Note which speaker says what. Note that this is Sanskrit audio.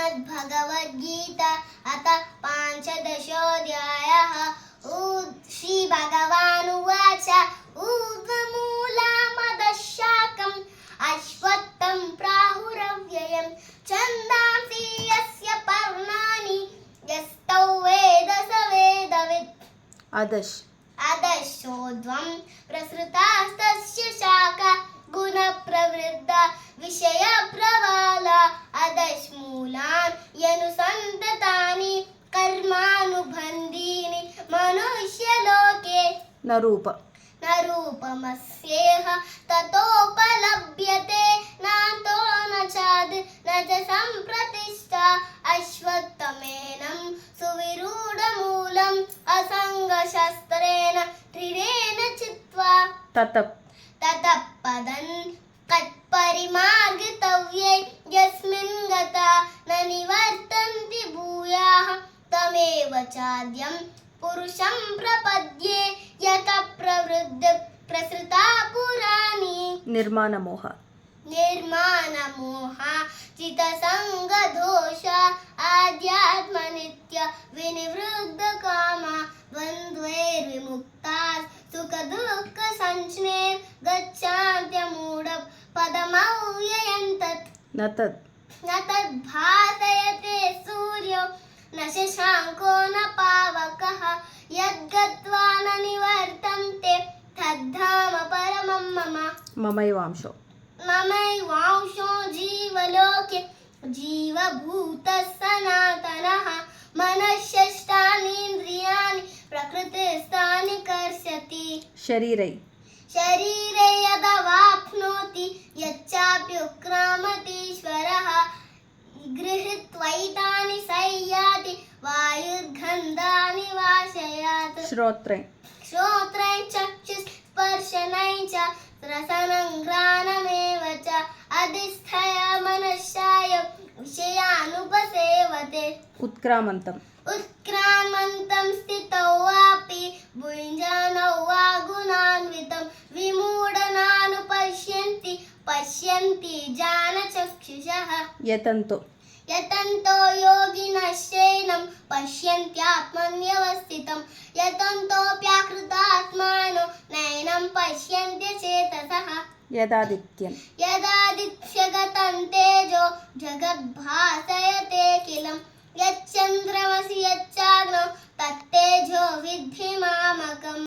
Speaker 1: श्रीमद्भगवद्गीता अथ पाञ्चदशोऽध्यायः। श्रीभगवानुवाच ऊर्ध्वमूलमधःशाखम् अश्वत्थं प्राहुरव्ययम् छन्दांसि यस्य पर्णानि यस्तौ वेद स वेदवित्। अधश्चोर्ध्वं प्रसृतास्तस्य शाखा गुणप्रवृद्धा विषयप्रवाला। अधश्मूलानि यनुसन्ततानि कर्मानुबन्धीनि मनुष्यलोके
Speaker 2: न
Speaker 1: रूपमस्येह ततोपलभ्यते नान्तो न चादिर् न च सम्प्रतिष्ठा। अश्वत्थमेनं सुविरूढमूलम् असङ्गशस्त्रेण दृढेन चित्वा ततः पदं कत्परिमार्गितव्ये यस्मिन् गता न निवर्तन्ति भूयाः तमेव चाद्यं पुरुषं प्रपद्ये यतः प्रवृद्धिः प्रसृता पुराणी।
Speaker 2: निर्माणमोहा
Speaker 1: चितसङ्गदोष आध्यात्मनित्य विनिवृद्धकामा द्वन्द्वैर्विमुक्ता सुखदुःखसंज्ञे गच्छन्त्यमूढः पदमव्ययं तत्।
Speaker 2: न
Speaker 1: तद्भासयते सूर्यो न शशाङ्को न पावकः यद्गत्वा न निवर्तन्ते तद्धाम परमं मम।
Speaker 2: ममैवांशो
Speaker 1: जीवलोके जीवभूतः सनातनः मनःषष्ठानीन्द्रियाणि प्रकृतिस्थानि कर्षति।
Speaker 2: शरीरे
Speaker 1: यदवाप्नोति यच्चाप्युत्क्रामतीश्वरः गृहीत्वैतानि संयाति वायुर्गन्धानि वाशयात्।
Speaker 2: श्रोत्रे
Speaker 1: चक्षुस्पर्शनै च रसनं घ्राणमेव च अधिष्ठाय मनश्चाय विषयानुपसेवते। उत्क्रामन्तं स्थितौ वापि भुञ्जनौ वा गुणान्वितं विमूढनानुपश्यन्ति जानचक्षुषः। यतन्तो योगिनश्चैनं पश्यन्त्यात्मन्यवस्थितं यतन्तोऽप्यकृतात्मानो नैनं पश्यन्त्य चेतसः। यदादित्यगतं तेजो जगद्भासयतेऽखिलं यच्चन्द्रमसि यच्चाग्नौ तत्तेजो विद्धि मामकम्।